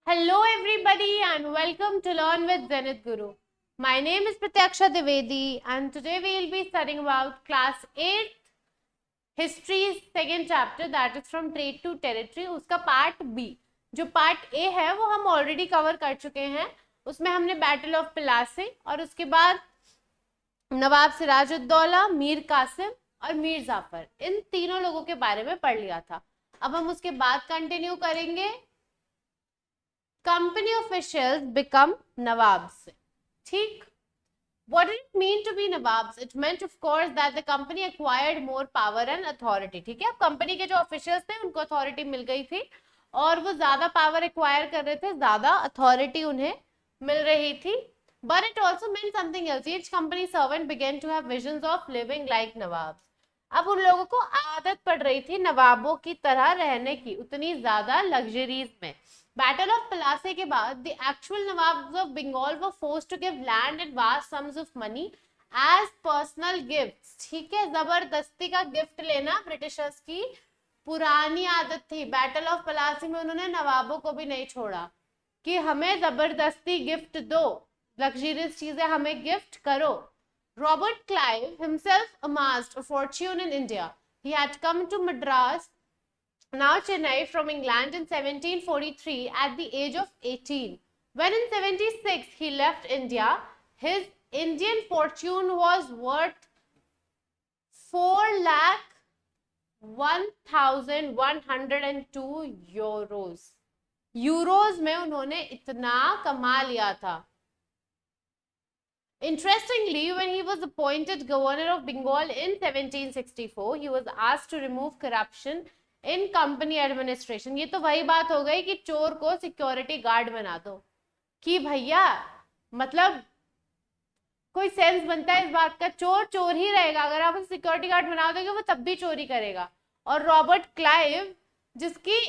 Hello everybody and welcome to Learn with Zenith Guru. My name is Pratyaksha Divedi and today we will be studying about class 8 history second chapter, that is from trade to territory. उसका part B, जो part A है वो हम already cover कर चुके हैं. उसमें हमने बैटल ऑफ पिलासी और उसके बाद नवाब सिराजुद्दौला, मीर कासिम और मीर जाफर, इन तीनों लोगों के बारे में पढ़ लिया था. अब हम उसके बाद कंटिन्यू करेंगे. Company officials become nawabs. ठीक. What did it mean to be nawabs? It meant of course that the company acquired more power and authority. ठीक है, अब कंपनी के जो ऑफिशियल्स थे उनको अथॉरिटी मिल गई थी और वो ज्यादा पावर एक्वायर कर रहे थे, ज्यादा अथॉरिटी उन्हें मिल रही थी. But it also meant something else. Each company servant began to have visions of living like nawabs. अब उन लोगों को आदत पड़ रही थी नवाबों की तरह रहने की, उतनी ज्यादा लग्जरीज में. Battle of Plassey के बाद the actual Nawabs of Bengal were forced to give land and vast sums of money as personal gifts. ठीक है, जबरदस्ती का गिफ्ट लेना ब्रिटिशर्स की पुरानी आदत थी. बैटल ऑफ पलासी में उन्होंने नवाबों को भी नहीं छोड़ा कि हमें जबरदस्ती गिफ्ट दो, लग्जरियस चीजें हमें गिफ्ट करो. Robert Clive himself amassed a fortune in India. He had come to Madras, now Chennai, from England in 1743 at the age of 18. When in 76 he left India, his Indian fortune was worth 4,01,102 euros. Euros में उन्होंने इतना कमा लिया था. Interestingly, when he was appointed governor of Bengal in 1764, he was asked to remove corruption in company administration. ये तो वही बात हो गई कि चोर को सिक्योरिटी गार्ड बना दो कि भैया, मतलब कोई सेंस बनता है इस बात का. चोर चोर ही रहेगा, अगर आप उसे सिक्योरिटी गार्ड बना दोगे वो तब भी चोरी करेगा. और रॉबर्ट क्लाइव, जिसकी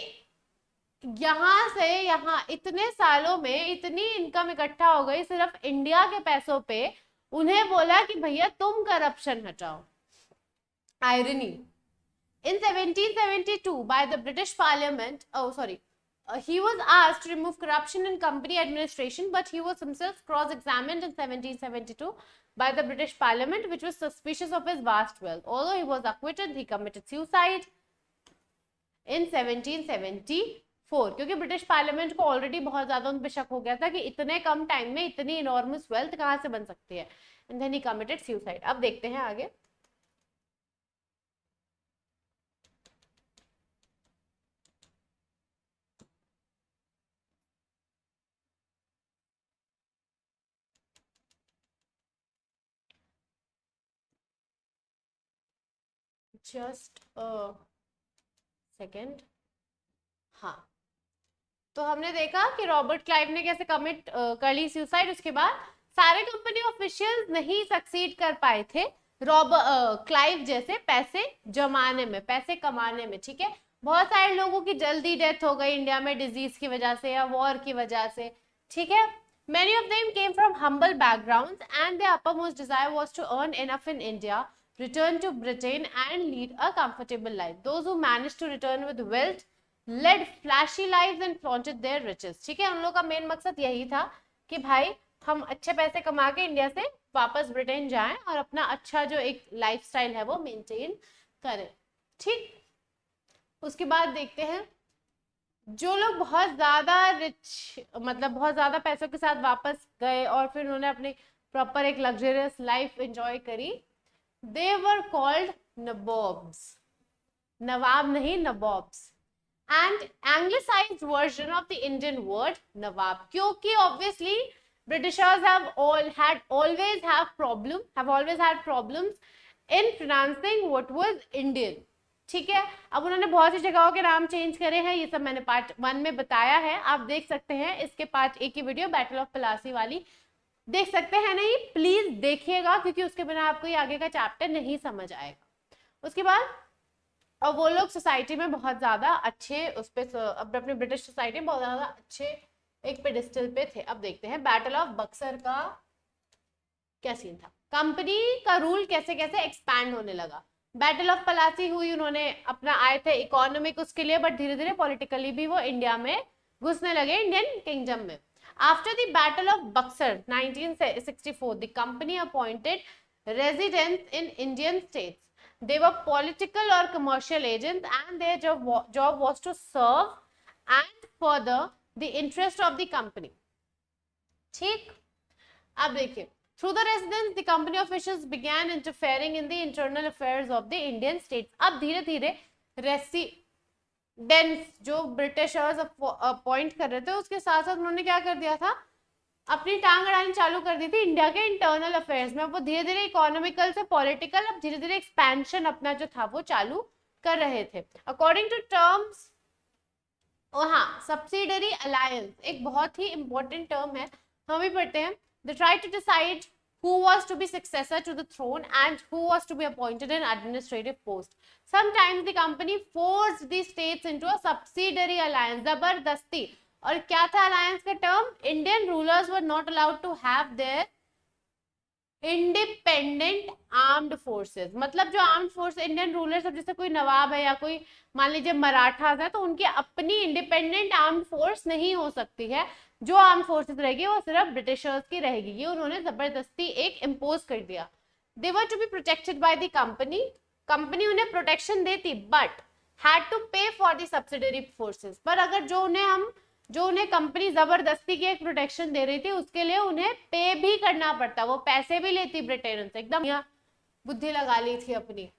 यहां से यहां इतने सालों में इतनी इनकम इकट्ठा हो गई सिर्फ इंडिया के पैसों पे, उन्हें बोला कि भैया तुम करप्शन हटाओ. Irony. In 1772, by the British Parliament, he was asked to remove corruption in company administration, but he was himself cross-examined in 1772 by the British Parliament, which was suspicious of his vast wealth. Although he was acquitted, he committed suicide in 1774, क्योंकि British parliament को already बहुत ज्यादा उन पे शक हो गया था कि इतने कम टाइम में इतनी इनॉर्मस वेल्थ कहाँ से बन सकती है. And then he committed suicide. अब देखते हैं आगे. Just second. हाँ, तो हमने देखा कि रॉबर्ट क्लाइव ने कैसे कमिट कर ली सुसाइड. उसके बाद सारे कंपनी ऑफिशियल्स नहीं सक्सीड कर पाए थे क्लाइव जैसे पैसे जमाने में, पैसे कमाने में. ठीक है, बहुत सारे लोगों की जल्दी डेथ हो गई इंडिया में डिजीज की वजह से या वॉर की वजह से. ठीक है, many of them came from humble backgrounds and their uppermost desire was to earn enough in India, return to Britain and lead a comfortable life. Those who managed to return with wealth led flashy lives and flaunted their riches. ठीक है, उन लोगों का main मकसद यही था कि भाई हम अच्छे पैसे कमा के इंडिया से वापस ब्रिटेन जाएं और अपना अच्छा जो एक लाइफस्टाइल है वो मेंटेन करें. ठीक, उसके बाद देखते हैं जो लोग बहुत ज्यादा रिच, मतलब बहुत ज्यादा पैसों के साथ वापस गए और फिर उन्होंने अपनी प्रॉपर एक लग्जरियस लाइफ एंजॉय करी, they were called nabobs. नवाब नहीं, nabobs. And anglicized version of the Indian word nawab, क्योंकि obviously Britishers have always had problems in pronouncing what was Indian. ठीक है, अब उन्होंने बहुत सी जगहों के नाम चेंज करे हैं, ये सब मैंने पार्ट 1 में बताया है, आप देख सकते हैं. इसके पार्ट 1 की वीडियो बैटल ऑफ प्लासी वाली देख सकते हैं. नहीं, प्लीज देखिएगा क्योंकि उसके बिना आपको ये आगे का चैप्टर नहीं समझ आएगा. उसके बाद और वो लोग सोसाइटी में बहुत ज्यादा अच्छे, उस पे अपने ब्रिटिश सोसाइटी में बहुत ज्यादा अच्छे एक पेडिस्टल पे थे. अब देखते हैं बैटल ऑफ बक्सर का क्या सीन था. कंपनी का रूल कैसे कैसे एक्सपैंड होने लगा. बैटल ऑफ पलासी हुई, उन्होंने अपना आए थे इकोनॉमिक उसके लिए, बट धीरे धीरे पॉलिटिकली भी वो इंडिया में घुसने लगे इंडियन किंगडम में। After the battle of Buxar 1964 the company appointed residents in Indian states. They were political or commercial agents and their job was to serve and further the interest of the company. ठीक, अब देखिए, through the residence the company officials began interfering in the internal affairs of the Indian states. अब धीरे धीरे residents जो Britishers appoint कर रहे थे उसके साथ साथ उन्होंने क्या कर दिया था, अपनी टांग अड़ानी चालू कर दी थी इंडिया के इंटरनल अफेयर्स में। वो धीरे धीरे इकोनॉमिकल से पॉलिटिकल, अब धीरे धीरे एक्सपेंशन अपना जो था वो चालू कर रहे थे। अकॉर्डिंग टू टर्म्स, हाँ, सब्सिडरी अलायंस एक बहुत ही इंपॉर्टेंट टर्म है, हम भी पढ़ते हैं। They try to decide who was to be successor to the throne and who was to be appointed in administrative post. Sometimes the company forced the states into a subsidiary alliance, जबरदस्ती। और क्या था alliance का term, Indian rulers were not allowed to have their independent armed forces. मतलब जो armed force Indian rulers, अब जैसे कोई नवाब है या कोई मान लीजिए मराठास है, तो उनकी अपनी इंडिपेंडेंट आर्म्ड फोर्स नहीं हो सकती है। जो आर्म्ड फोर्सेस रहेगी वो सिर्फ ब्रिटिशर्स की रहेगी। ये उन्होंने जबरदस्ती एक इम्पोज कर दिया। They were to be protected by the company, company उन्हें प्रोटेक्शन देती but had to pay for the subsidiary forces. पर अगर जो उन्हें कंपनी जबरदस्ती की एक प्रोटेक्शन दे रही थी उसके लिए उन्हें पे भी करना पड़ता, वो पैसे भी लेती ब्रिटेन से, एकदम बुद्धि लगा ली थी अपनी।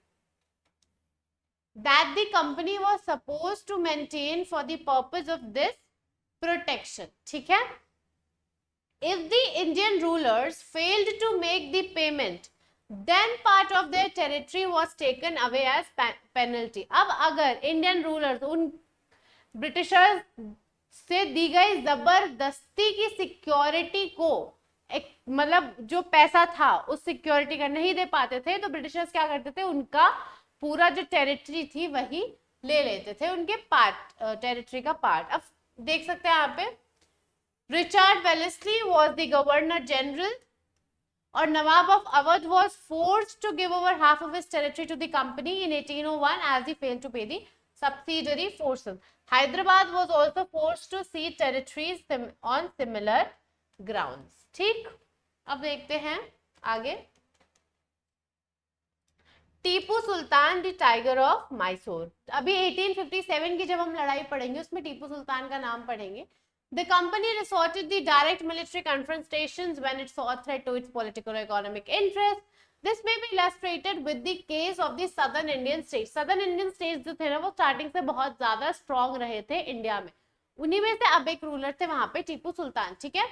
That the company was supposed to maintain for the purpose of this protection. ठीक है, if the Indian rulers failed to make the payment, then part of their territory was taken away as penalty. अब अगर Indian rulers उन Britishers से दी गई जबरदस्ती की security को मतलब जो पैसा था उस सिक्योरिटी का नहीं दे पाते थे, तो ब्रिटिशर्स क्या करते थे, उनका पूरा जो टेरिटरी थी वही ले लेते थे, उनके पार्ट, टेरिटरी का पार्ट। अब देख सकते हैं यहाँ पे, Richard Wellesley was the governor general और Nawab of Awadh was forced to give over half of his territory to the company in 1801 as he failed to pay the subsidiary forces. Hyderabad was also forced to cede territories on similar grounds. ठीक, अब देखते हैं आगे। Tipu Sultan the tiger of Mysore. अभी 1857 की जब हम लड़ाई पढ़ेंगे उसमें टीपू सुल्तान का नाम पढ़ेंगे। The company resorted the direct military confrontations when it saw a threat to its political or economic interests. This may be illustrated with the case of the southern Indian states. Southern Indian states जो थे ना वो starting से बहुत ज्यादा strong रहे थे India में, उन्हीं में से अब एक रूलर थे वहां पे टीपू सुल्तान। ठीक है,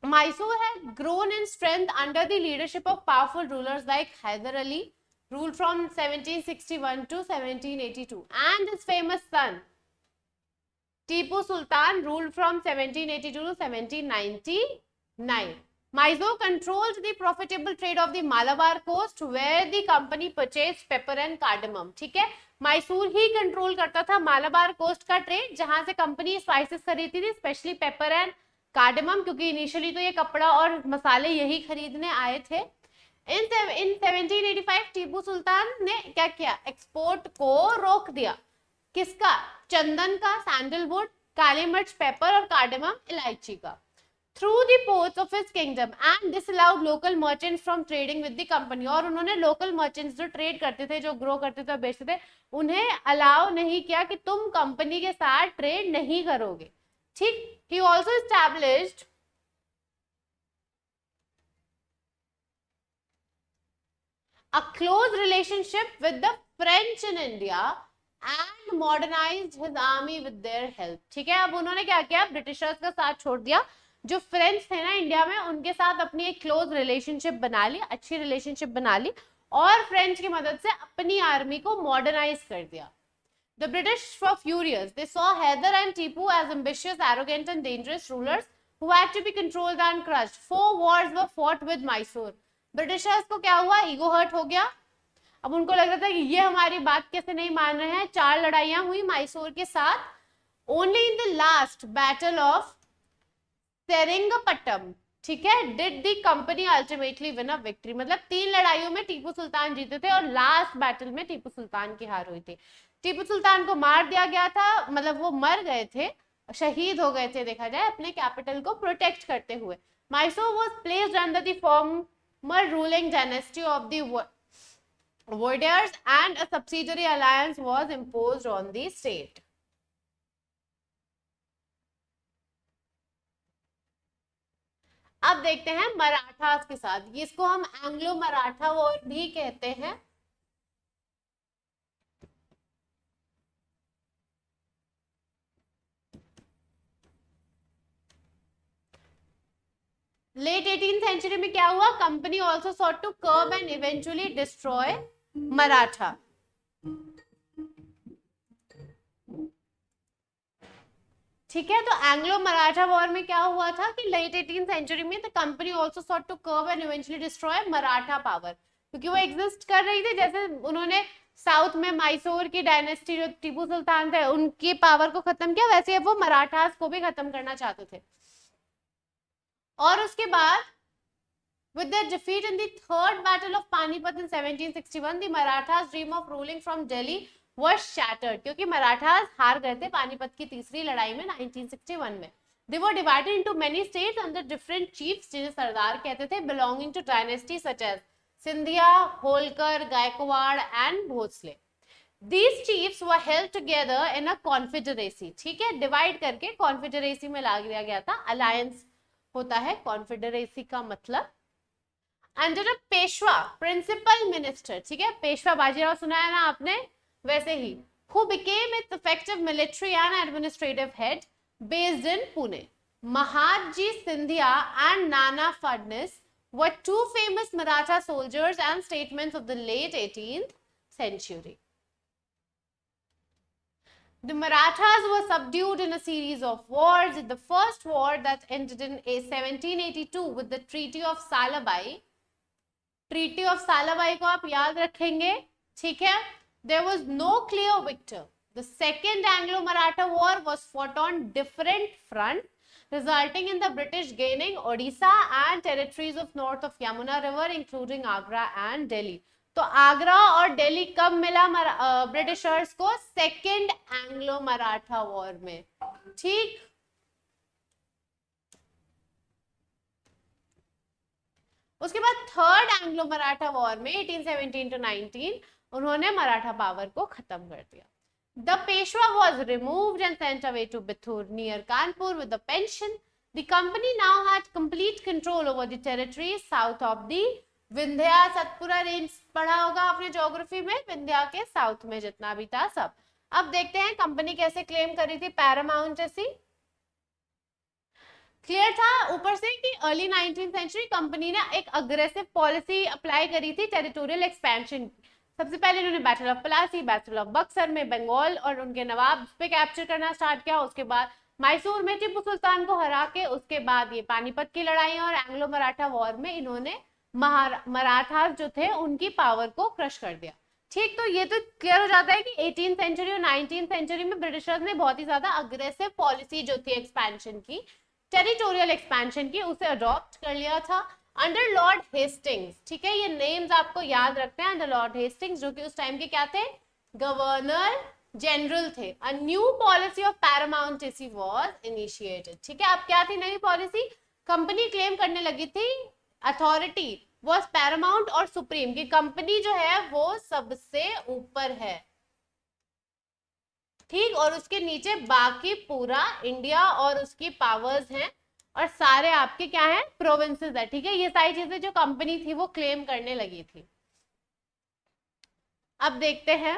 Mysore had grown in strength under the leadership of powerful rulers like Hyder Ali, ruled from 1761 to 1782, and his famous son Tipu Sultan ruled from 1782 to 1799. Mysore controlled the profitable trade of the Malabar coast where the company purchased pepper and cardamom. ठीक है, मैसूर ही control करता था Malabar coast का trade, जहां से company spices खरीदती थी, specially paper and cardamom, क्योंकि इनिशियली तो ये कपड़ा और मसाले यही खरीदने आए थे। इन 1785 टीपू सुल्तान ने क्या किया, एक्सपोर्ट को रोक दिया। किसका, चंदन का, सैंडलवुड, काली मिर्च, पेपर और कार्डमम, इलायची का, through the ports of his kingdom and disallowed local merchants from trading with the company. और उन्होंने लोकल मर्चेंट्स जो ट्रेड करते थे, जो ग्रो करते थे, बेचते थे, उन्हें अलाउ नहीं किया कि तुम कंपनी के साथ ट्रेड नहीं करोगे। ठीक, he also established a close relationship with the French in India and modernized his army with their help. ठीक है, अब उन्होंने क्या किया, ब्रिटिशर्स का साथ छोड़ दिया, जो फ्रेंच थे ना इंडिया में उनके साथ अपनी एक क्लोज रिलेशनशिप बना ली, अच्छी रिलेशनशिप बना ली, और फ्रेंच की मदद से अपनी आर्मी को मॉडर्नाइज कर दिया। The British were furious. They saw Hyder and Tipu as ambitious, arrogant and dangerous rulers who had to be controlled and crushed. 4 wars were fought with Mysore. Britishers को क्या हुआ, ईगो हर्ट हो गया। अब उनको लग रहा था कि ये हमारी बात कैसे नहीं मान रहे हैं। 4 लड़ाइयां हुई मैसूर के साथ। Only in the last battle of Seringapatam, ठीक है, did the company ultimately win a victory. मतलब 3 लड़ाइयों में टीपू सुल्तान जीते थे और लास्ट बैटल में टीपू सुल्तान की हार हुई थी। टीपू सुल्तान को मार दिया गया था, मतलब वो मर गए थे, शहीद हो गए थे देखा जाए अपने कैपिटल को प्रोटेक्ट करते हुए। Mysore was placed under the former ruling dynasty of the Vodiyars and a subsidiary alliance was imposed on the state. अब देखते हैं मराठास के साथ, इसको हम एंग्लो मराठा वॉर भी कहते हैं। लेट 18th सेंचुरी में क्या हुआ, company also sought to curb and eventually destroy Maratha. ठीक है, तो एंग्लो मराठा वॉर में क्या हुआ था कि लेट 18th सेंचुरी में the company also sought to curb and eventually destroy Maratha power, क्योंकि वो एग्जिस्ट कर रही थी, जैसे उन्होंने साउथ में मैसूर की डायनेस्टी जो टीपू सुल्तान थे उनकी पावर को खत्म किया, वैसे वो मराठास को भी खत्म करना चाहते थे। और उसके बाद with their defeat in the third battle of Panipat in 1761 the Marathas dream of ruling from Delhi was shattered, क्योंकि मराठास हार गए थे पानीपत की तीसरी लड़ाई में 1961 में। They were divided into many states under different chiefs, जिन्हें सरदार कहते थे, belonging to dynasties such as Scindia, Holkar, Gaekwad and Bhosle. These chiefs were held together in a confederacy, ठीक है, डिवाइड करके कॉन्फेडरेसी में ला दिया गया था। अलायंस होता है कॉन्फेडरेसी का मतलब। Under a Peshwa principal minister, ठीक है, पेशवा बाजीराव सुना है ना आपने, वैसे ही, who became its effective military and administrative head based in Pune. Mahatji Scindia and Nana Fadnis were two famous Maratha soldiers and statesmen of the late 18th century. The Marathas were subdued in a series of wars. The first war that ended in 1782 with the Treaty of Salabai. Treaty of Salbai को आप याद रखेंगे, ठीक है। There was no clear victor. The second Anglo-Maratha War was fought on different fronts, resulting in the British gaining Odisha and territories of north of Yamuna River, including Agra and Delhi. तो आगरा और दिल्ली कब मिला Britishers को, second Anglo Maratha war में, ठीक। उसके बाद third Anglo Maratha war में 1817 to 19 उन्होंने मराठा पावर को खत्म कर दिया। The Peshwa was removed and sent away to Bithur near Kanpur with a pension. The company now had complete control over the territories south of the Vindhya Satpura range पढ़ा होगा आपने geography में, विंध्या के साउथ में जितना भी था सब। अब देखते हैं कंपनी कैसे क्लेम करी थी पैरामाउंटेसी। क्लियर था ऊपर से कि अर्ली 19th सेंचुरी कंपनी ने एक अग्रेसिव पॉलिसी अप्लाई करी थी टेरिटोरियल एक्सपेंशन। सबसे पहले इन्होंने battle of Plassey, battle of Buxar में बंगाल और उनके नवाब पे कैप्चर करना स्टार्ट किया। उसके बाद मैसूर में टिप्पू सुल्तान को हरा के, उसके बाद ये पानीपत की लड़ाई और एंग्लो मराठा वॉर में इन्होंने मराठा जो थे उनकी पावर को क्रश कर दिया। ठीक, तो ये तो क्लियर हो जाता है कि 18th सेंचुरी और 19th सेंचुरी में ब्रिटिशर्स ने बहुत ही ज्यादा अग्रेसिव पॉलिसी जो थी एक्सपेंशन की, टेरिटोरियल एक्सपेंशन की, उसे अडॉप्ट कर लिया था अंडर लॉर्ड हेस्टिंग्स। ठीक है, ये नेम्स आपको याद रखते हैं। अंडर लॉर्ड हेस्टिंग्स जो कि उस टाइम के क्या थे, गवर्नर जनरल थे। A new policy of paramountcy was initiated. ठीक है, अब क्या थी नई पॉलिसी, कंपनी क्लेम करने लगी थी अथॉरिटी वाज पैरामाउंट और सुप्रीम, की कंपनी जो है वो सबसे ऊपर है। ठीक, और उसके नीचे बाकी पूरा इंडिया और उसकी पावर्स हैं और सारे आपके क्या है, प्रोविंसेस है। ठीक है, ये सारी चीजें जो कंपनी थी वो क्लेम करने लगी थी। अब देखते हैं,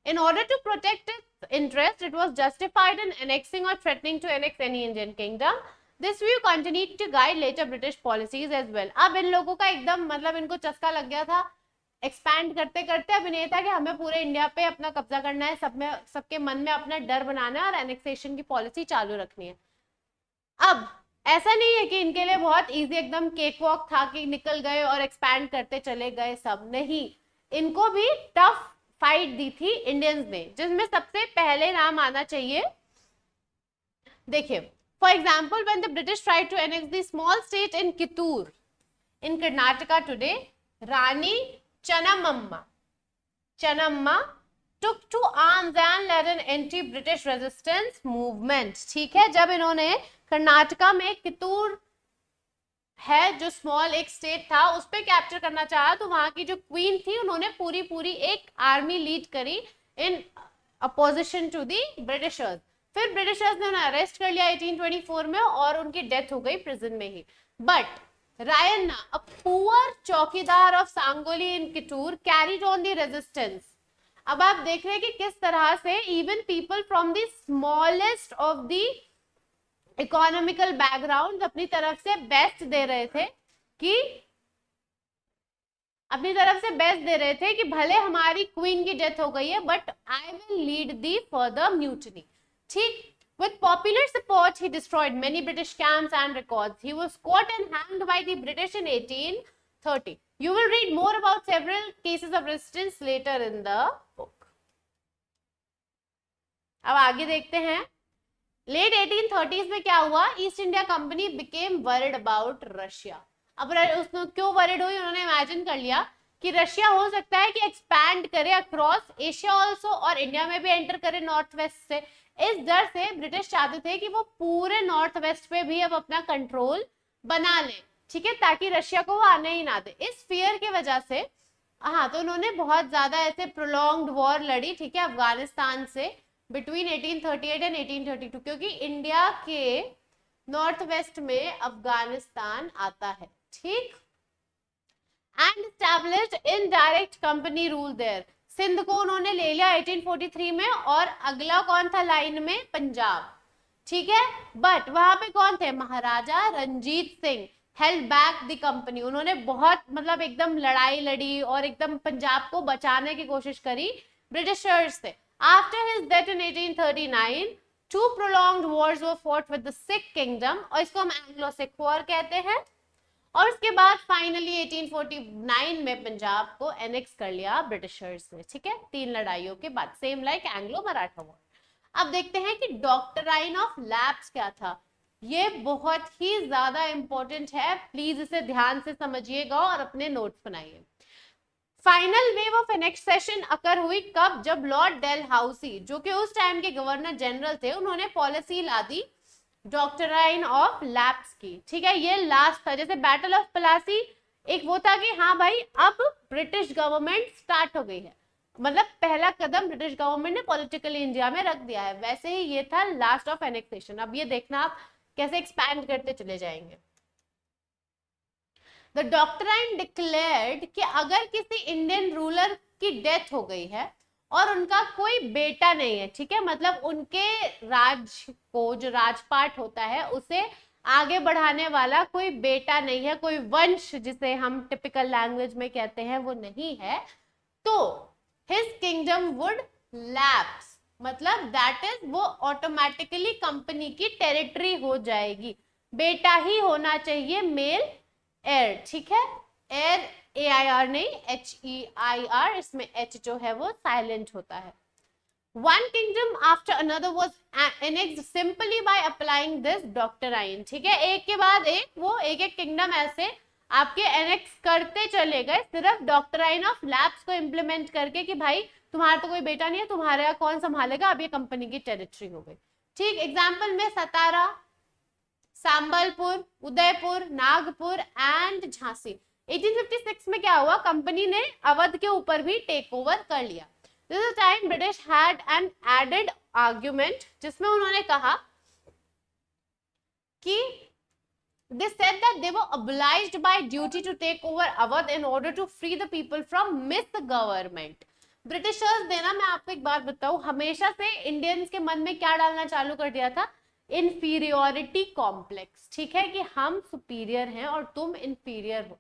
in order to protect its interest it was justified in annexing or threatening to annex any Indian kingdom. This view continued to guide later British policies as well. अब इन लोगों का एकदम मतलब इनको चस्का लग गया था एक्सपैंड करते करते। अब इन्हें था कि हमें पूरे इंडिया पे अपना कब्जा करना है, सब में सबके मन में अपना डर बनाना है और एनेक्सेशन की पॉलिसी चालू रखनी है। अब ऐसा नहीं है कि इनके लिए बहुत इजी एकदम केक वॉक था कि निकल गए और एक्सपैंड करते चले गए, सब नहीं, इनको भी टफ फाइट दी थी इंडियंस ने, जिसमें सबसे पहले नाम आना चाहिए। देखिए, for example when the British tried to annex the small state in Kittur in Karnataka today, Rani Chennamma took to arms and led an anti-British resistance movement. ठीक है, जब इन्होंने कर्नाटका में कितूर है जो स्मॉल एक स्टेट था उस पे कैप्चर करना चाहा, तो वहां की जो क्वीन थी उन्होंने पूरी पूरी एक आर्मी लीड करी in opposition to the Britishers. फिर ब्रिटिशर्स ने उन्हें अरेस्ट कर लिया 1824 में और उनकी डेथ हो गई प्रिजन में ही। But Rayanna, a poor chowkidar of Sangolli in Kittur, carried on the resistance. अब आप देख रहे हैं कि किस तरह से even people from the smallest of the economical background अपनी तरफ से बेस्ट दे रहे थे कि भले हमारी क्वीन की डेथ हो गई है but I will lead the further mutiny. ठीक, with popular support he destroyed many British camps and records. He was caught and hanged by the British in 1830. You will read more about several cases of resistance later in the book. अब आगे देखते हैं, late 1830s में क्या हुआ, east India company became worried about Russia. अब उसने क्यों वरिड हुई, उन्होंने इमेजिन कर लिया कि रशिया हो सकता है कि एक्सपैंड करे अक्रॉस एशिया ऑल्सो और इंडिया में भी एंटर करे नॉर्थ वेस्ट से। इस डर से ब्रिटिश चाहते थे कि वो पूरे नॉर्थ वेस्ट पे भी अब अपना कंट्रोल बना ले, ठीक है, ताकि रशिया को वो आने ही ना दे। इस फियर की वजह से हाँ, तो उन्होंने बहुत ज्यादा ऐसे प्रोलॉन्ग्ड वॉर लड़ी, ठीक है, अफगानिस्तान से बिटवीन 1838 एंड 1832, क्योंकि इंडिया के नॉर्थ वेस्ट में अफगानिस्तान आता है। ठीक, and established indirect company rule there. Sindh को उन्होंने ले लिया 1843 में और अगला कौन था लाइन में, पंजाब। ठीक है, बट वहां पे कौन थे, Maharaja Ranjit Singh held back the company. उन्होंने बहुत मतलब एकदम लड़ाई लड़ी और एकदम पंजाब को बचाने की कोशिश करी ब्रिटिशर्स से। After his death in 1839, two prolonged wars were fought with the Sikh kingdom, और इसको हम एंग्लो सिख वॉर कहते हैं। और उसके बाद फाइनली 1849 में पंजाब को एनेक्स कर लिया ब्रिटिशर्स ने। ठीक है, 3 लड़ाइयों के बाद, same like Anglo Maratha war. अब देखते हैं कि डॉक्ट्राइन ऑफ लैप्स क्या था। ये बहुत ही ज्यादा इंपॉर्टेंट है, प्लीज इसे ध्यान से समझिएगा और अपने नोट्स बनाइए। फाइनल वेव ऑफ एनेक्सेशन अकर हुई कब, जब लॉर्ड डेलहाउसी, जो कि उस टाइम के गवर्नर जनरल थे, उन्होंने पॉलिसी ला दी डॉक्ट्राइन ऑफ लैप्स की। ठीक है, ये लास्ट था, जैसे बैटल ऑफ प्लासी एक वो था कि हाँ भाई अब ब्रिटिश गवर्नमेंट स्टार्ट हो गई है, मतलब पहला कदम ब्रिटिश गवर्नमेंट ने पॉलिटिकली इंडिया में रख दिया है, वैसे ही ये था लास्ट ऑफ एनेक्सेशन। अब ये देखना आप कैसे एक्सपैंड करते चले जाएंगे। The doctrine declared कि अगर किसी इंडियन रूलर की डेथ हो गई है और उनका कोई बेटा नहीं है, ठीक है, मतलब उनके राज को जो राजपाट होता है उसे आगे बढ़ाने वाला कोई बेटा नहीं है, कोई वंश जिसे हम टिपिकल लैंग्वेज में कहते हैं वो नहीं है, तो his kingdom would lapse, मतलब दैट इज वो ऑटोमेटिकली कंपनी की टेरिटरी हो जाएगी। बेटा ही होना चाहिए, मेल एयर। ठीक है, एयर AIR नहीं, HEIR, इसमें H जो है वो साइलेंट होता है। One kingdom after another was annexed simply by applying this doctrine। ठीक है, एक के बाद एक वो एक एक किंगडम ऐसे आपके एनेक्स करते चले गए, सिर्फ डॉक्ट्राइन ऑफ लैप्स को इम्प्लीमेंट करके कि भाई तुम्हारा तो कोई बेटा नहीं है, तुम्हारा कौन संभालेगा, अब ये कंपनी की टेरिटरी हो गई। ठीक, एग्जाम्पल में सतारा, संबलपुर, उदयपुर, नागपुर एंड झांसी। 1856 में क्या हुआ, कंपनी ने अवध के ऊपर भी टेक ओवर कर लिया। This is time British had an added argument, जिसमें उन्होंने कहा कि they said that they were obliged by duty to take over Awadh in order to free the people from misgovernment। Britishers देना, मैं आपको एक बात बताऊं, हमेशा से इंडियंस के मन में क्या डालना चालू कर दिया था, इंफीरियोरिटी कॉम्प्लेक्स। ठीक है, कि हम सुपीरियर हैं और तुम इंफीरियर हो,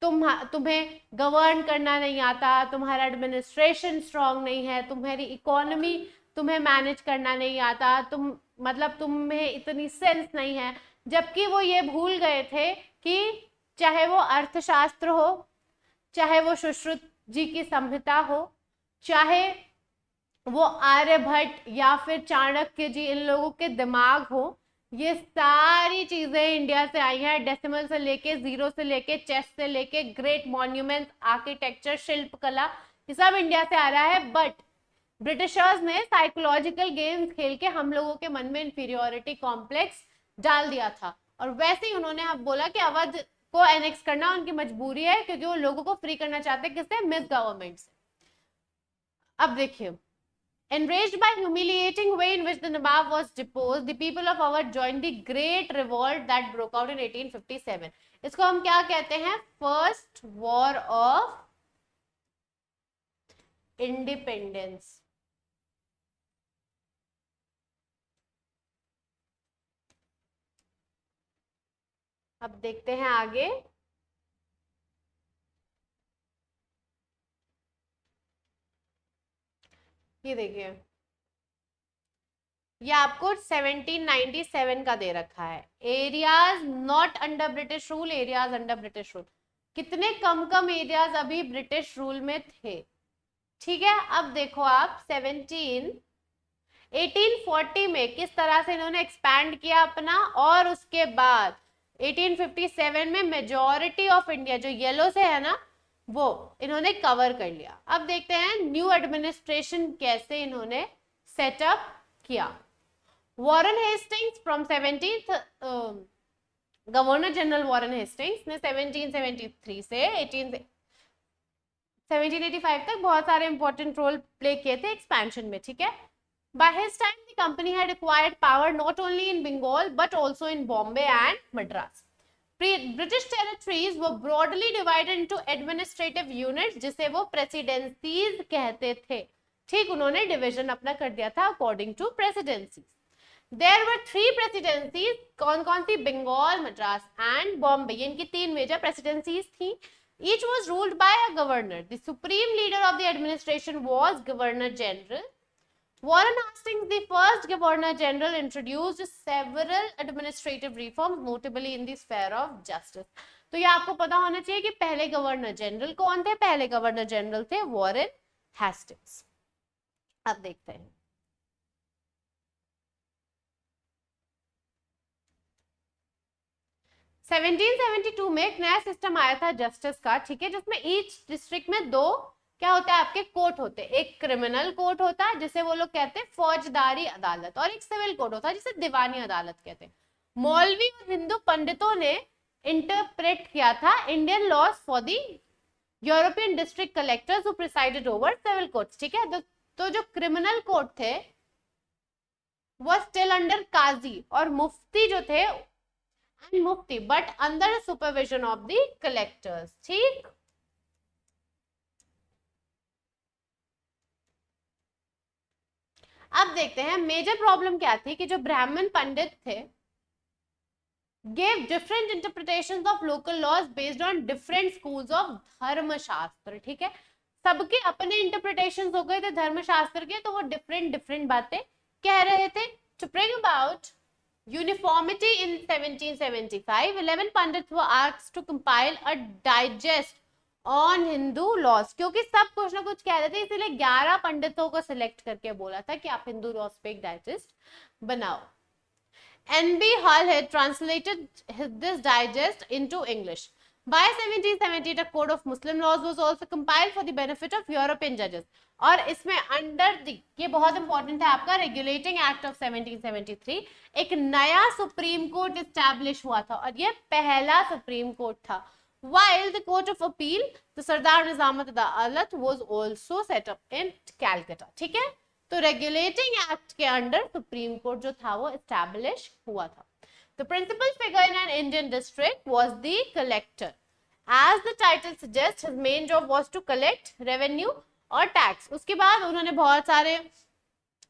तुम्हें गवर्न करना नहीं आता, तुम्हारा एडमिनिस्ट्रेशन स्ट्रांग नहीं है, तुम्हारी इकोनॉमी तुम्हें मैनेज करना नहीं आता, तुम्हें इतनी सेंस नहीं है। जबकि वो ये भूल गए थे कि चाहे वो अर्थशास्त्र हो, चाहे वो सुश्रुत जी की संहिता हो, चाहे वो आर्यभट्ट या फिर चाणक्य जी, इन लोगों के दिमाग हो, ये सारी चीजें इंडिया से आई हैं। डेसिमल से लेके, जीरो से लेके, चेस से लेके, ग्रेट मॉन्यूमेंट्स, आर्किटेक्चर, शिल्पकला, ये सब इंडिया से आ रहा है। बट ब्रिटिशर्स ने साइकोलॉजिकल गेम्स खेल के हम लोगों के मन में इंफीरियोरिटी कॉम्प्लेक्स डाल दिया था, और वैसे ही उन्होंने अब बोला कि अवध को एनेक्स करना उनकी मजबूरी है, क्योंकि वो लोगों को फ्री करना चाहते हैं किससे, मिस गवर्नमेंट से। अब देखिए, enraged by humiliating way in which the Nawab was deposed, the people of Awadh joined the great revolt that broke out in 1857. इसको हम क्या कहते हैं, फर्स्ट वॉर ऑफ इंडिपेंडेंस। अब देखते हैं आगे। ये देखिए, ये आपको 1797 का दे रखा है, areas not under British rule, areas under British rule. कितने कम कम एरियाज अभी ब्रिटिश रूल में थे, ठीक है। अब देखो आप 1840 में किस तरह से इन्होंने एक्सपैंड किया अपना, और उसके बाद 1857 में मेजॉरिटी ऑफ इंडिया जो येलो से है ना, वो इन्होंने कवर कर लिया। अब देखते हैं न्यू एडमिनिस्ट्रेशन कैसे इन्होंने सेटअप किया। Warren Hastings from 17th governor general Warren Hastings ने 1773 से 1785 तक बहुत सारे इंपॉर्टेंट रोल प्ले किए थे एक्सपेंशन में, ठीक है। By his time, the company had acquired power not only in Bengal but also in Bombay and Madras. British territories were broadly divided into administrative units, जिसे वो presidencies कहते थे, ठीक। उन्होंने डिवीजन अपना कर दिया था according to presidencies. There were 3 presidencies, कौन कौन सी, बंगाल, मद्रास एंड बॉम्बे, इनकी 3 मेजर प्रेसिडेंसीज थी। Each was ruled by a governor. The supreme leader of the administration was Governor General. Warren Hastings, the first Governor General, introduced several administrative reforms, notably in the sphere of justice. तो ये आपको पता होना चाहिए कि पहले governor general कौन थे। पहले गवर्नर जनरल थे वॉरेन हेस्टिंग्स। अब देखते हैं, सेवनटीन 1772 में एक नया सिस्टम आया था जस्टिस का, ठीक है, जिसमें ईच डिस्ट्रिक्ट में 2 क्या होता है आपके कोर्ट होते हैं। एक क्रिमिनल कोर्ट होता है जिसे वो लोग कहते हैं फौजदारी अदालत, और एक सिविल कोर्ट होता है जिसे दीवानी अदालत कहते हैं। मौलवी और हिंदू पंडितों ने इंटरप्रेट किया था Indian laws for the European district collectors who presided over civil courts, ठीक है। तो जो क्रिमिनल कोर्ट थे वो स्टिल अंडर काजी और मुफ्ती जो थे, मुफ्ती, but under supervision of the collectors, ठीक। अब देखते हैं मेजर प्रॉब्लम क्या थी, कि जो ब्राह्मण पंडित थे gave different interpretations of local laws based on different schools of धर्मशास्त्र, ठीक है। सबके अपने इंटरप्रिटेशंस हो गए थे धर्मशास्त्र के, तो वो डिफरेंट बातें कह रहे थे। To bring about uniformity in 1775, 11 pandit were asked to compile a digest on Hindu laws, क्योंकि सब कुछ ना कुछ कह रहे थे, इसीलिए 11 पंडितों को सिलेक्ट करके बोला था कि आप हिंदू लॉज पे एक डाइजेस्ट बनाओ। N.B. Hull had translated this digest into English. By 1778, a code of Muslim laws was also compiled for the benefit of European judges. और इसमें अंडर दी, ये बहुत इंपॉर्टेंट है आपका, रेगुलेटिंग एक्ट ऑफ 1773, एक नया सुप्रीम कोर्ट इस्टेब्लिश हुआ था, और ये पहला सुप्रीम कोर्ट था। While the Court of Appeal, the Sardar Nizamat Adalat, was also set up in Calcutta, ठीक है। तो रेगुलेटिंग एक्ट के अंडर सुप्रीम कोर्ट जो था वो एस्टैब्लिश हुआ था। The principal figure in an Indian district was the collector. As the title suggests, his main job was to collect revenue और टैक्स। उसके बाद उन्होंने बहुत सारे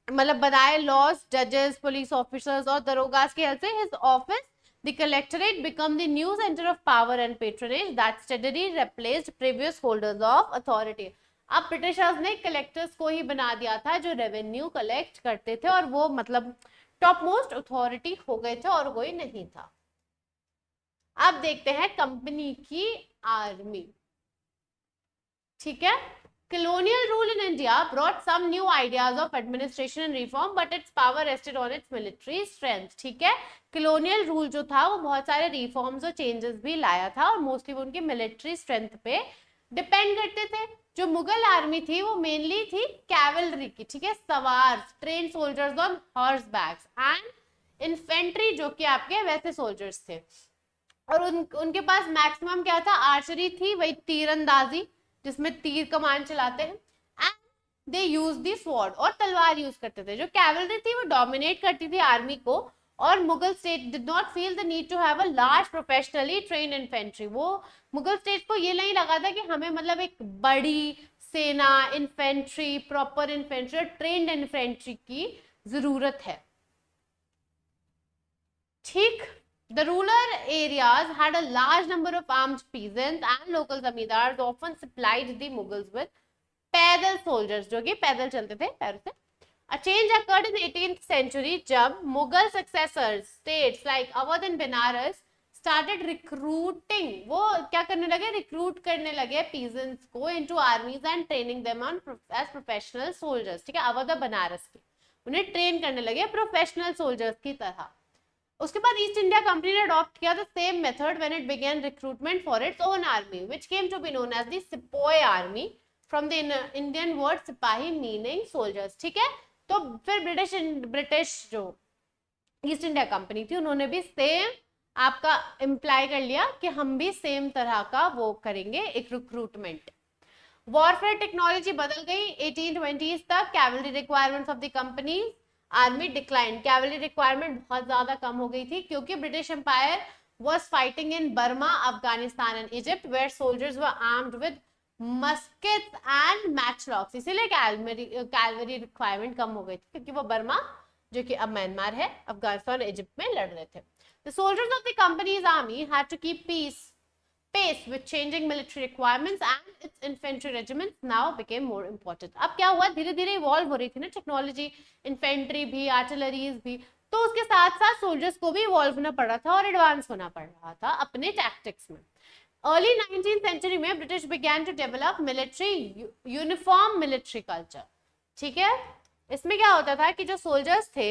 मतलब बनाए लॉज, जजेस, पुलिस ऑफिसर्स और दरोगास की हेल्प से his office, the collectorate, become the new center of power and patronage that steadily replaced previous holders of authority. अब ब्रिटिशर्स ने कलेक्टर्स को ही बना दिया था जो रेवेन्यू कलेक्ट करते थे, और वो मतलब टॉप मोस्ट अथॉरिटी हो गए थे और कोई नहीं था। अब देखते हैं कंपनी की आर्मी, ठीक है। Colonial rule in India brought some new ideas of administration and reform, but its power rested on its military strength, ठीक है। colonial rule जो था वो बहुत सारे reforms और changes भी लाया था, और mostly वो उनकी military strength पे डिपेंड करते थे। जो मुगल आर्मी थी वो मेनली थी कैवलरी की, ठीक है, sowar, trained soldiers on horse backs, and infantry जो कि आपके वैसे सोल्जर्स थे। और उनके पास मैक्सिमम क्या था, आर्चरी थी, वही तीरंदाजी जिसमें तीर कमान चलाते हैं, and they use the sword, और तलवार यूज करते थे। जो कैवलरी थी वो डोमिनेट करती थी आर्मी को, और Mughal state did not feel the need to have a large professionally trained infantry. वो मुगल स्टेट को ये नहीं लगा था कि हमें मतलब एक बड़ी सेना, इन्फेंट्री, प्रॉपर इन्फेंट्री और ट्रेन्ड इन्फेंट्री की जरूरत है। ठीक, the rural areas had a large number of armed peasants and local zamindars often supplied the Mughals with पैदल soldiers, जो कि पैदल चलते थे पैरों से। A change occurred in the 18th century जब Mughal successors states like Awadh and Benares started recruiting, वो क्या करने लगे, recruit करने लगे peasants को into armies and training them on as professional soldiers। ठीक है, अवध और बनारस की उन्हें ट्रेन करने लगे प्रोफेशनल सोल्जर्स की तरह। उसके बाद ईस्ट इंडिया कंपनी ने अडॉप्ट किया the same method when it began recruitment for its own army which came to be known as the sepoy army from the Indian word sipahi meaning soldiers. ठीक है, तो फिर ब्रिटिश जो east India company थी उन्होंने भी same आपका imply कर लिया कि हम भी सेम तरह का वो करेंगे, एक रिक्रूटमेंट। वॉरफेयर टेक्नोलॉजी बदल गई 1820s तक। Cavalry requirements of the company army decline, cavalry requirement बहुत ज्यादा कम हो गई थी क्योंकि British empire was fighting in Burma, Afghanistan and Egypt where soldiers were armed with muskets and matchlocks, इसीलिए कैवलरी रिक्वायरमेंट कम हो गई थी क्योंकि वो बर्मा, जो कि अब म्यांमार है, अफगानिस्तान और इजिप्ट में लड़ रहे थे। The soldiers of the company's army had to keep pace with changing military requirements and its infantry regiments now became more important। अब क्या हुआ, धीरे धीरे इवॉल्व हो रही थी ना टेक्नोलॉजी, इन्फेंट्री भी, आर्टिलरीज भी, तो उसके साथ साथ सोल्जर्स को भी इवॉल्व होना पड़ रहा था और एडवांस होना पड़ रहा था अपने टैक्टिक्स में। अर्ली 19th सेंचुरी में British began to develop military uniform military culture. ठीक है, इसमें क्या होता था कि जो सोल्जर्स थे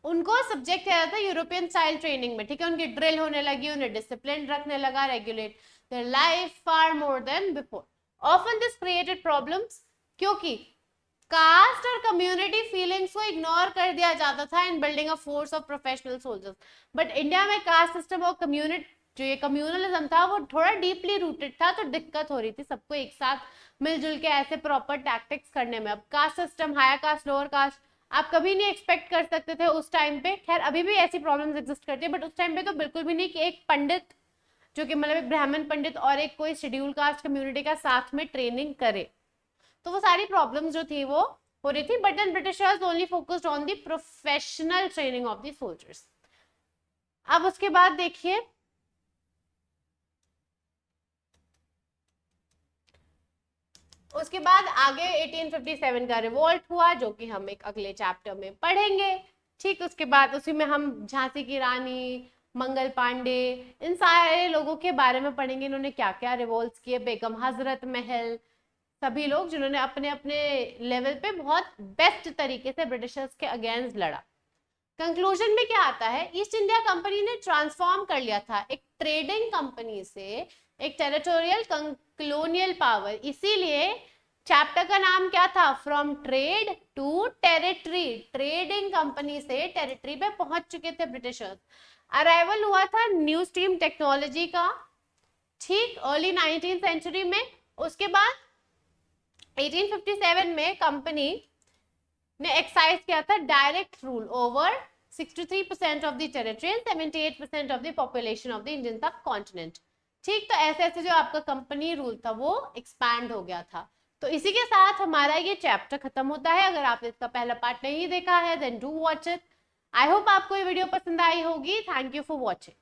उनको सब्जेक्ट किया जाता है यूरोपियन स्टाइल ट्रेनिंग में। ठीक है, उनकी ड्रिल होने लगी, उन्हें डिसिप्लिन रखने लगा, regulate their life far more than before. Often this created problems क्योंकि कास्ट और कम्युनिटी फीलिंग्स को इग्नोर कर दिया जाता था इन building a force of professional soldiers. But India में कास्ट सिस्टम और कम्युनिटी, जो ये कम्युनलिज्म था वो थोड़ा डीपली रूटेड था, तो दिक्कत हो रही थी सबको एक साथ मिलजुल के ऐसे प्रॉपर टैक्टिक्स करने में। अब caste system, higher caste, lower caste, आप कभी नहीं एक्सपेक्ट कर सकते थे उस टाइम पे। खैर अभी भी ऐसी प्रॉब्लम्स एग्जिस्ट करती है, बट उस टाइम पे तो बिल्कुल भी नहीं कि एक पंडित, जो कि मतलब एक ब्राह्मण पंडित और एक कोई शेड्यूल कास्ट कम्युनिटी का साथ में ट्रेनिंग करे, तो वो सारी प्रॉब्लम्स जो थी वो हो रही थी। But then Britishers only focused on the professional training of the soldiers. अब उसके बाद देखिए, उसके बाद आगे 1857 का रिवोल्ट हुआ, जो कि हम एक अगले चैप्टर में पढ़ेंगे। ठीक, उसके बाद उसी में हम झांसी की रानी, मंगल पांडे, इन सारे लोगों के बारे में पढ़ेंगे, इन्होंने क्या क्या रिवोल्ट्स किए, बेगम हजरत महल, सभी लोग जिन्होंने अपने अपने लेवल पे बहुत बेस्ट तरीके से ब्रिटिशर्स के अगेंस्ट लड़ा। कंक्लूजन में क्या आता है, ईस्ट इंडिया कंपनी ने ट्रांसफॉर्म कर लिया था एक ट्रेडिंग कंपनी से एक टेरिटोरियल कॉलोनियल पावर। इसीलिए चैप्टर का नाम क्या था, from trade to territory. Trading company से टेरिटरी पे पहुंच चुके थे ब्रिटिशर्स। अराइवल हुआ था न्यू स्टीम टेक्नोलॉजी का, ठीक, अर्ली 19th सेंचुरी में। उसके बाद 1857 में कंपनी ने एक्साइज किया था direct rule over 63% of the territory and 78% of the population of the Indian सब कॉन्टिनेंट। ठीक, तो ऐसे ऐसे जो आपका कंपनी रूल था वो एक्सपैंड हो गया था। तो इसी के साथ हमारा ये चैप्टर खत्म होता है। अगर आपने इसका पहला पार्ट नहीं देखा है then do watch it. I hope आपको ये वीडियो पसंद आई होगी। Thank you for watching.